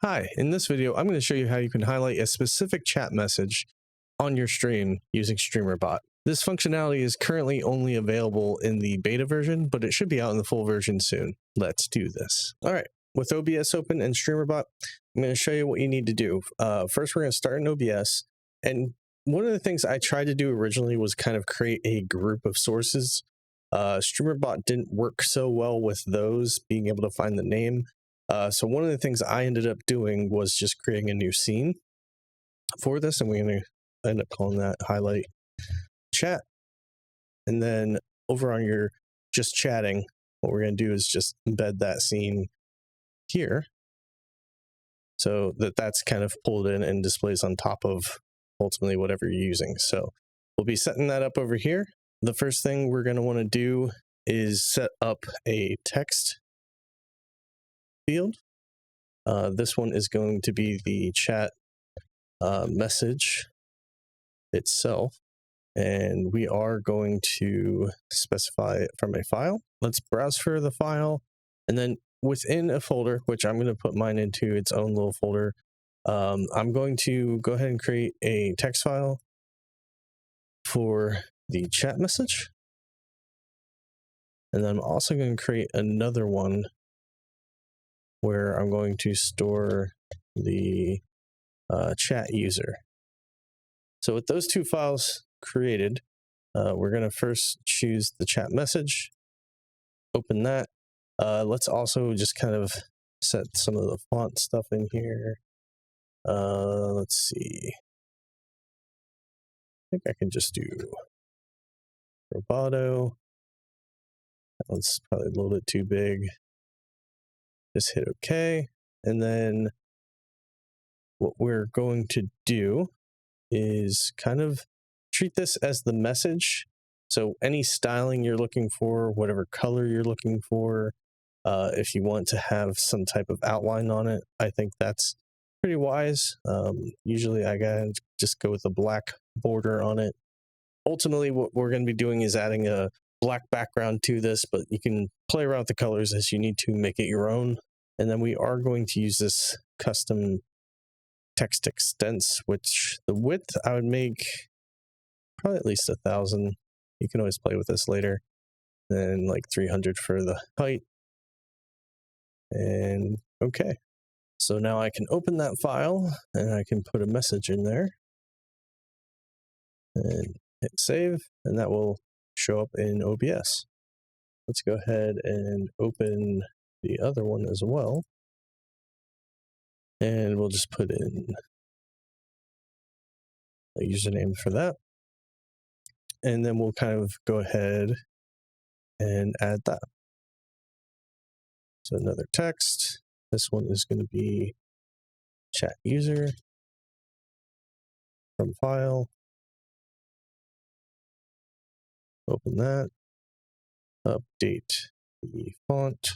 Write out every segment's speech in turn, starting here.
Hi, in this video, I'm going to show you how you can highlight a specific chat message on your stream using Streamer.bot. This functionality is currently only available in the beta version, but it should be out in the full version soon. Let's do this. All right, with OBS open and Streamer.bot, I'm going to show you what you need to do. First, we're going to start in OBS. And one of the things I tried to do originally was kind of create a group of sources. Streamer.bot didn't work so well with those, being able to find the name. So one of the things I ended up doing was just creating a new scene for this, and we're going to end up calling that highlight chat. And then over on your just chatting, what we're going to do is just embed that scene here so that that's kind of pulled in and displays on top of ultimately whatever you're using. So we'll be setting that up over here. The first thing we're going to want to do is set up a text field. This one is going to be the chat message itself, and we are going to specify it from a file. Let's browse for the file, and then within a folder, which I'm going to put mine into its own little folder, I'm going to go ahead and create a text file for the chat message, and then I'm also going to create another one where I'm going to store the chat user. So with those two files created, we're going to first choose the chat message, open that. Let's also just kind of set some of the font stuff in here. Let's see. I think I can just do Roboto. That one's probably a little bit too big. Just hit OK. And then what we're going to do is kind of treat this as the message. So any styling you're looking for, whatever color you're looking for, if you want to have some type of outline on it, I think that's pretty wise. Usually I gotta just go with a black border on it. Ultimately, what we're going to be doing is adding a black background to this, but you can play around with the colors as you need to make it your own. And then we are going to use this custom text extents, which the width I would make probably at least 1,000. You can always play with this later. And like 300 for the height. And okay. So now I can open that file and I can put a message in there and hit save, and that will show up in OBS. Let's go ahead and open the other one as well. And we'll just put in a username for that. And then we'll kind of go ahead and add that. So another text. This one is going to be chat user from file. Open that. Update the font.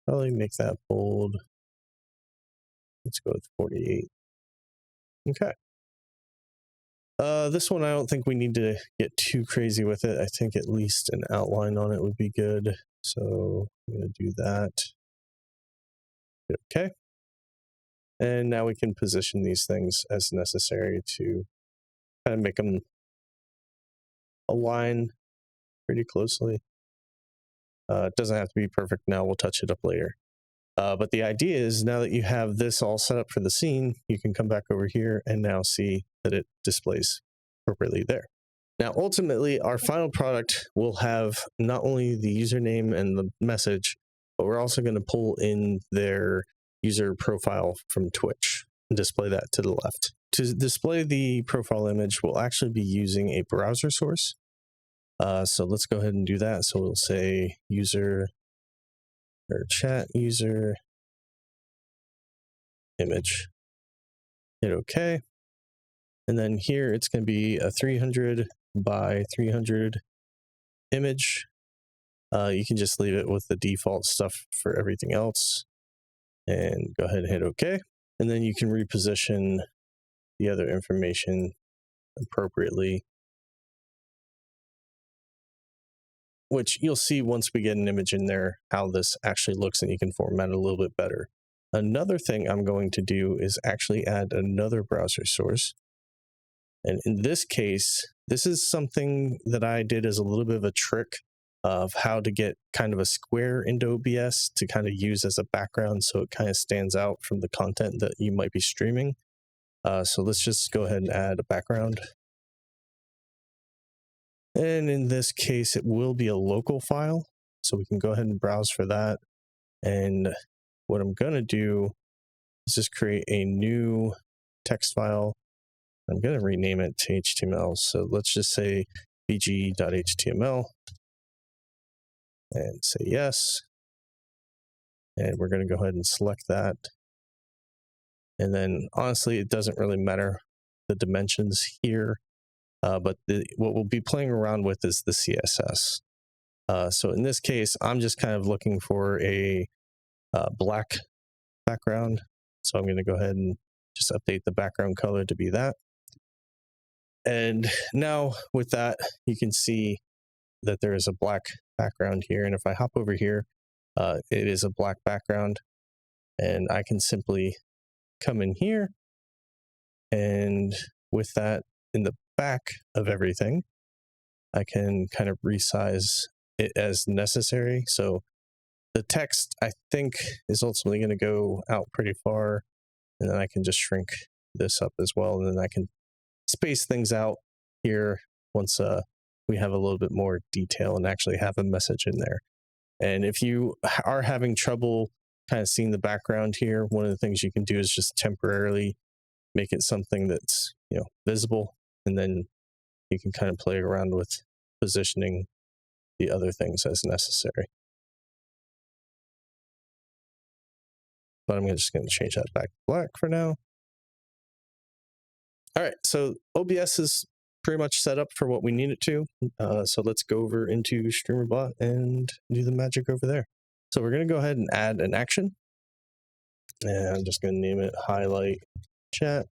Probably make that bold. Let's go with 48. Okay. This one, I don't think we need to get too crazy with it. I think at least an outline on it would be good. So I'm going to do that. Okay. And now we can position these things as necessary to kind of make them align pretty closely. It doesn't have to be perfect now. We'll touch it up later. But the idea is now that you have this all set up for the scene, you can come back over here and now see that it displays appropriately there. Now, ultimately, our final product will have not only the username and the message, but we're also going to pull in their user profile from Twitch and display that to the left. To display the profile image, we'll actually be using a browser source. So let's go ahead and do that. So we'll say user or chat user image. Hit OK. And then here it's going to be a 300 by 300 image. You can just leave it with the default stuff for everything else and go ahead and hit OK. And then you can reposition the other information appropriately which you'll see once we get an image in there, how this actually looks, and you can format it a little bit better. Another thing I'm going to do is actually add another browser source. And in this case, this is something that I did as a little bit of a trick of how to get kind of a square into OBS to kind of use as a background, so it kind of stands out from the content that you might be streaming. So let's just go ahead and add a background. And in this case, it will be a local file. So we can go ahead and browse for that. And what I'm going to do is just create a new text file. I'm going to rename it to HTML. So let's just say bg.html and say yes. And we're going to go ahead and select that. And then honestly, it doesn't really matter the dimensions here. But what we'll be playing around with is the CSS. So in this case, I'm just kind of looking for a black background. So I'm going to go ahead and just update the background color to be that. And now with that, you can see that there is a black background here. And if I hop over here, it is a black background. And I can simply come in here. And with that in the back of everything, I can kind of resize it as necessary. So the text, I think, is ultimately going to go out pretty far. And then I can just shrink this up as well. And then I can space things out here once we have a little bit more detail and actually have a message in there. And if you are having trouble kind of seeing the background here, one of the things you can do is just temporarily make it something that's, visible. And then you can kind of play around with positioning the other things as necessary. But I'm just going to change that back to black for now. All right, so OBS is pretty much set up for what we need it to. So let's go over into Streamer.bot and do the magic over there. So we're going to go ahead and add an action. And I'm just going to name it highlight chat.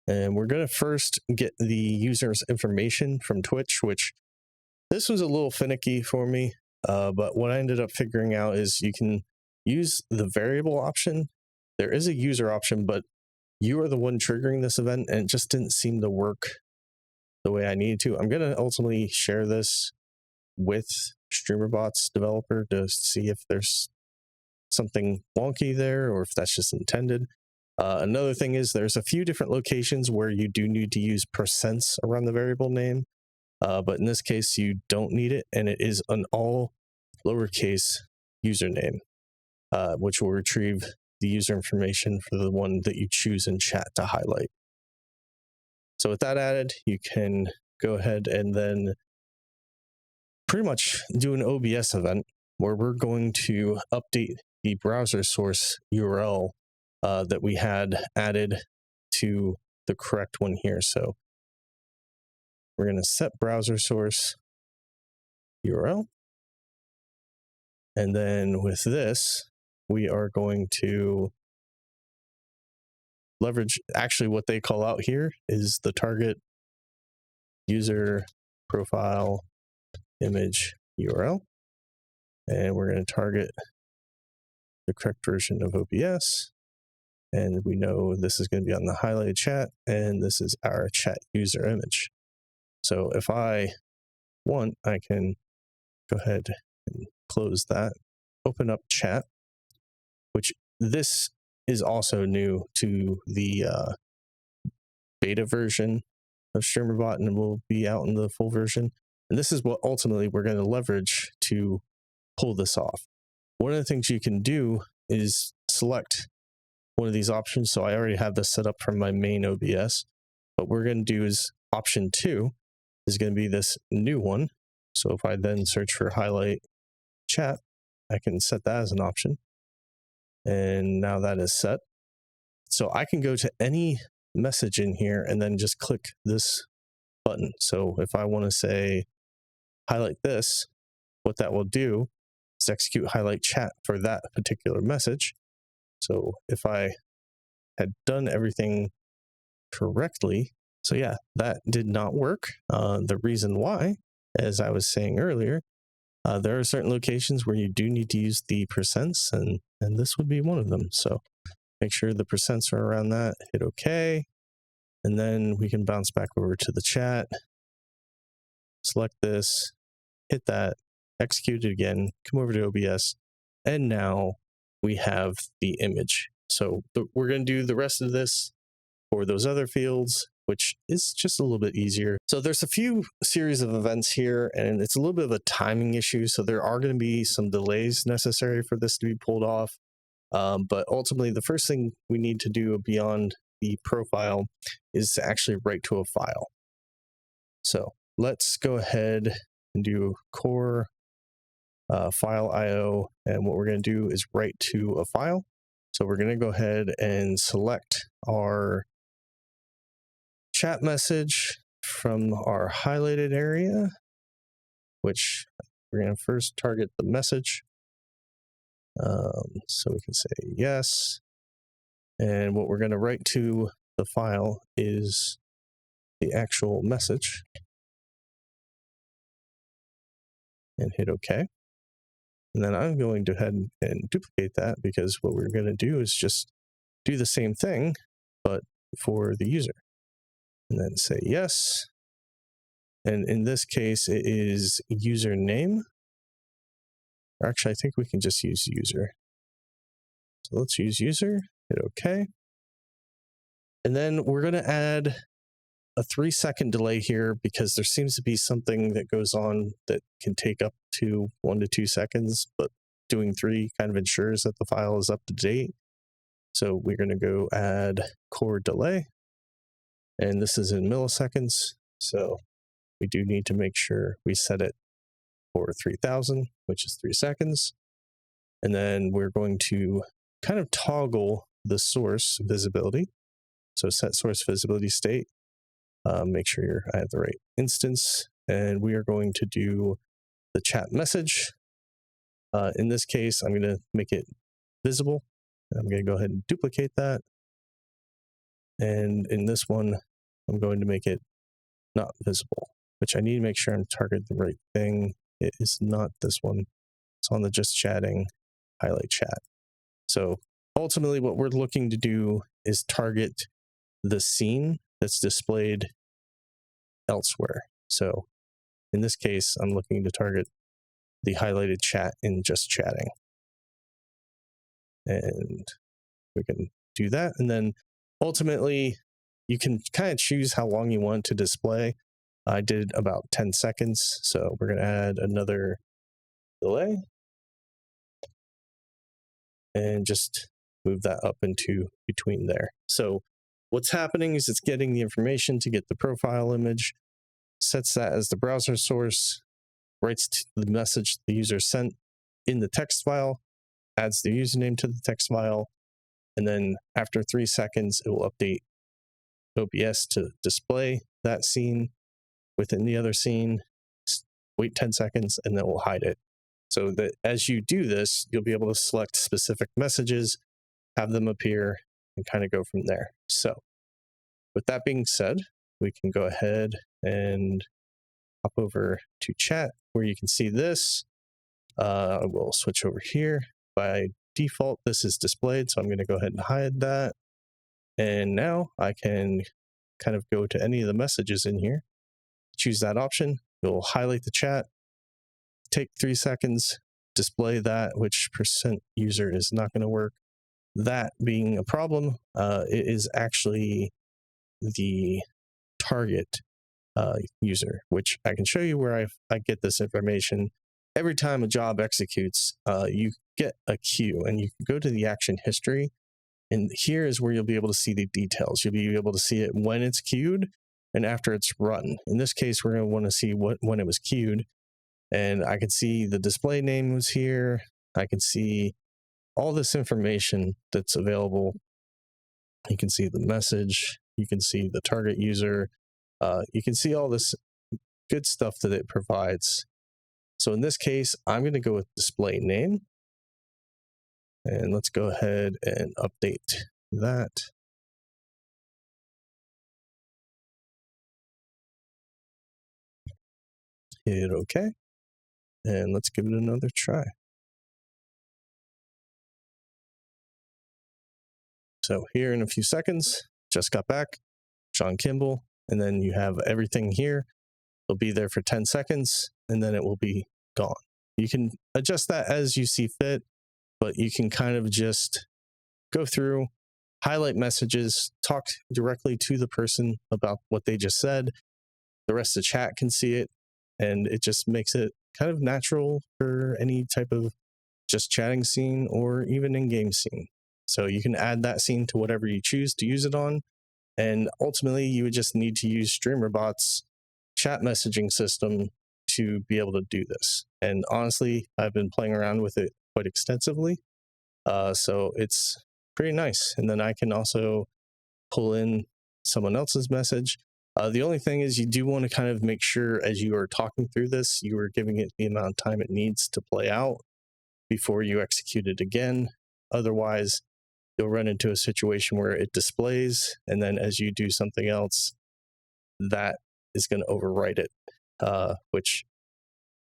And we're going to first get the user's information from Twitch, which this was a little finicky for me. But what I ended up figuring out is you can use the variable option. There is a user option, but you are the one triggering this event, and it just didn't seem to work the way I needed to. I'm going to ultimately share this with Streamer.bot's developer to see if there's something wonky there or if that's just intended. Another thing is there's a few different locations where you do need to use percents around the variable name. But in this case, you don't need it, and it is an all lowercase username, which will retrieve the user information for the one that you choose in chat to highlight. So with that added, you can go ahead and then pretty much do an OBS event where we're going to update the browser source URL that we had added to the correct one here. So we're going to set browser source URL. And then with this, we are going to leverage, actually what they call out here is the target user profile image URL. And we're going to target the correct version of OBS. And we know this is going to be on the highlighted chat, and this is our chat user image. So if I want, I can go ahead and close that, open up chat, which this is also new to the beta version of Streamer.bot, and will be out in the full version. And this is what ultimately we're going to leverage to pull this off. One of the things you can do is select one of these options. So I already have this set up from my main OBS. What we're going to do is option 2 is going to be this new one. So if I then search for highlight chat, I can set that as an option. And now that is set. So I can go to any message in here and then just click this button. So if I want to say highlight this, what that will do is execute highlight chat for that particular message. So if I had done everything correctly, so yeah, that did not work. The reason why as I was saying earlier, there are certain locations where you do need to use the percents, and this would be one of them. So make sure the percents are around that, hit OK, and then we can bounce back over to the chat, select this, hit that, execute it again, come over to OBS, and now we have the image. So we're going to do the rest of this for those other fields, which is just a little bit easier. So there's a few series of events here, and it's a little bit of a timing issue. So there are going to be some delays necessary for this to be pulled off. But ultimately, the first thing we need to do beyond the profile is to actually write to a file. So let's go ahead and do core file IO. And what we're going to do is write to a file. So we're going to go ahead and select our chat message from our highlighted area, which we're going to first target the message. So we can say yes. And what we're going to write to the file is the actual message. And hit OK. And then I'm going to head and duplicate that, because what we're going to do is just do the same thing, but for the user. And then say yes. And in this case, it is username. Or actually, I think we can just use user. So let's use user, hit OK. And then we're going to add a 3-second delay here, because there seems to be something that goes on that can take up to 1 to 2 seconds, but doing 3 kind of ensures that the file is up to date. So we're going to go add core delay, and this is in milliseconds. So we do need to make sure we set it for 3000, which is 3 seconds. And then we're going to kind of toggle the source visibility. So set source visibility state. Make sure I have the right instance, and we are going to do the chat message. In this case, I'm going to make it visible. I'm going to go ahead and duplicate that. And in this one, I'm going to make it not visible, which I need to make sure I'm targeting the right thing. It is not this one. It's on the just chatting highlight chat. So ultimately what we're looking to do is target the scene that's displayed elsewhere. So in this case, I'm looking to target the highlighted chat in just chatting. And we can do that. And then ultimately, you can kind of choose how long you want to display. I did about 10 seconds. So we're going to add another delay and just move that up into between there. So what's happening is it's getting the information to get the profile image, sets that as the browser source, writes the message the user sent in the text file, adds the username to the text file, and then after 3 seconds, it will update OBS to display that scene within the other scene, wait 10 seconds, and then we'll hide it. So that as you do this, you'll be able to select specific messages, have them appear, and kind of go from there. So with that being said, we can go ahead and hop over to chat where you can see this. We'll switch over here. By default, this is displayed, so I'm going to go ahead and hide that. And now I can kind of go to any of the messages in here, choose that option. We'll highlight the chat, take 3 seconds, display that, which percent user is not going to work. That being a problem, it is actually the target user, which I can show you where I get this information. Every time a job executes, you get a queue, and you can go to the action history, and here is where you'll be able to see the details. You'll be able to see it when it's queued and after it's run. In this case, we're going to want to see when it was queued, and I can see the display name was here. I can see all this information that's available. You can see the message. You can see the target user. You can see all this good stuff that it provides. So in this case, I'm going to go with display name. And let's go ahead and update that. hit OK, and let's give it another try. So here in a few seconds, just got back, Sean Kimball, and then you have everything here. It'll be there for 10 seconds, and then it will be gone. You can adjust that as you see fit, but you can kind of just go through, highlight messages, talk directly to the person about what they just said. The rest of the chat can see it, and it just makes it kind of natural for any type of just chatting scene or even in-game scene. So you can add that scene to whatever you choose to use it on. And ultimately, you would just need to use Streamer.bot's chat messaging system to be able to do this. And honestly, I've been playing around with it quite extensively. So it's pretty nice. And then I can also pull in someone else's message. The only thing is you do want to kind of make sure as you are talking through this, you are giving it the amount of time it needs to play out before you execute it again. Otherwise, you'll run into a situation where it displays, and then as you do something else, that is going to overwrite it, which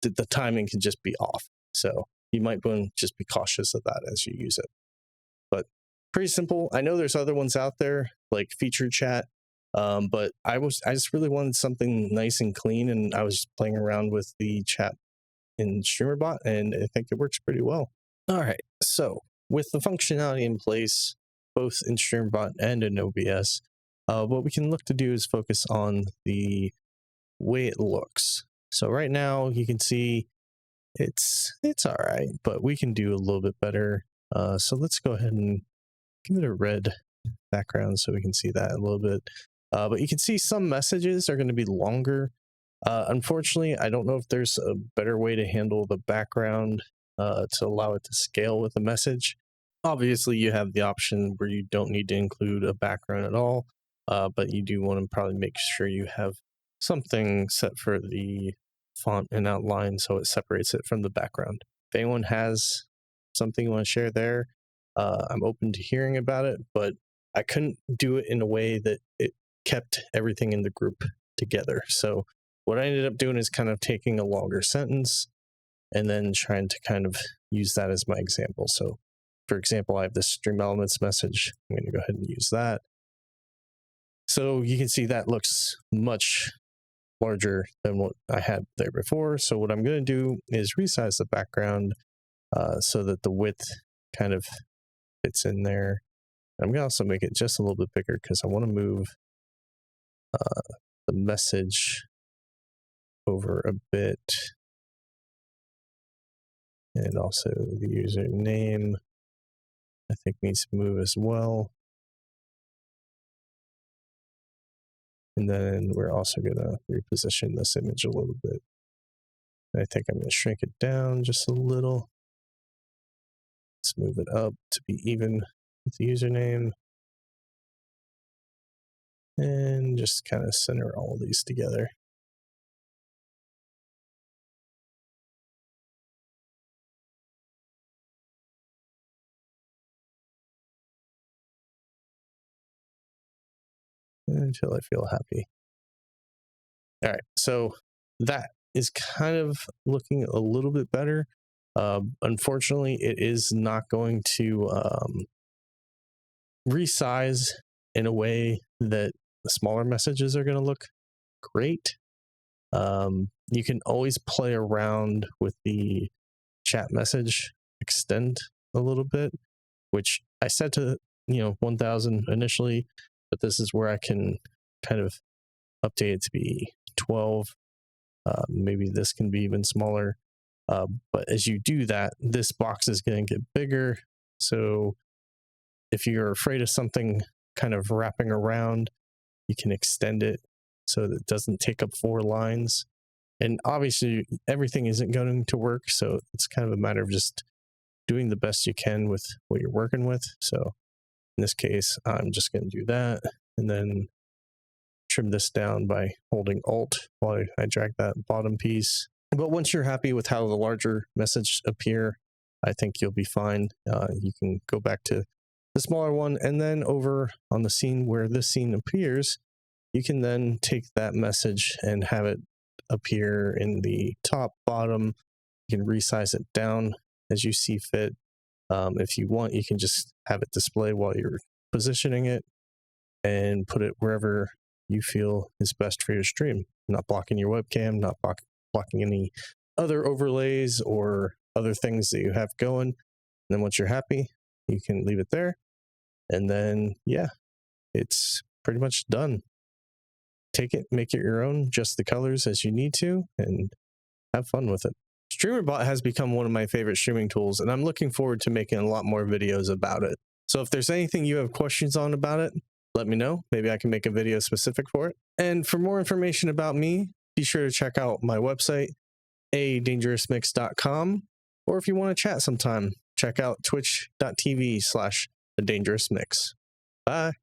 the timing can just be off. So you might want to just be cautious of that as you use it. But pretty simple. I know there's other ones out there like featured chat, but I just really wanted something nice and clean, and I was playing around with the chat in Streamer.bot, and I think it works pretty well. All right, so with the functionality in place, both in Streamer.bot and in OBS, what we can look to do is focus on the way it looks. So right now you can see it's all right, but we can do a little bit better. So let's go ahead and give it a red background so we can see that a little bit. But you can see some messages are going to be longer. Unfortunately, I don't know if there's a better way to handle the background to allow it to scale with the message. Obviously, you have the option where you don't need to include a background at all, but you do want to probably make sure you have something set for the font and outline so it separates it from the background. If anyone has something you want to share there, I'm open to hearing about it, but I couldn't do it in a way that it kept everything in the group together. So what I ended up doing is kind of taking a longer sentence and then trying to kind of use that as my example. So for example, I have this stream elements message. I'm going to go ahead and use that. So you can see that looks much larger than what I had there before. So what I'm going to do is resize the background so that the width kind of fits in there. I'm going to also make it just a little bit bigger because I want to move the message over a bit. And also the username, I think, needs to move as well. And then we're also going to reposition this image a little bit. I think I'm going to shrink it down just a little. Let's move it up to be even with the username. And just kind of center all of these together. Until I feel happy. All right, so that is kind of looking a little bit better. Unfortunately, it is not going to resize in a way that the smaller messages are going to look great. You can always play around with the chat message extend a little bit, which I set to 1000 initially, but this is where I can kind of update it to be 12. Maybe this can be even smaller. But as you do that, this box is going to get bigger. So if you're afraid of something kind of wrapping around, you can extend it so that it doesn't take up 4 lines. And obviously everything isn't going to work. So it's kind of a matter of just doing the best you can with what you're working with. So in this case, I'm just going to do that and then trim this down by holding Alt while I drag that bottom piece. But once you're happy with how the larger message appear, I think you'll be fine. You can go back to the smaller one, and then over on the scene where this scene appears, you can then take that message and have it appear in the top, bottom. You can resize it down as you see fit. If you want, you can just have it display while you're positioning it and put it wherever you feel is best for your stream. Not blocking your webcam, not blocking any other overlays or other things that you have going. And then once you're happy, you can leave it there. And then, yeah, it's pretty much done. Take it, make it your own, adjust the colors as you need to, and have fun with it. Streamer.bot has become one of my favorite streaming tools, and I'm looking forward to making a lot more videos about it. So if there's anything you have questions on about it, let me know. Maybe I can make a video specific for it. And for more information about me, be sure to check out my website, ADangerousMix.com. Or if you want to chat sometime, check out twitch.tv/ADangerousMix. Bye.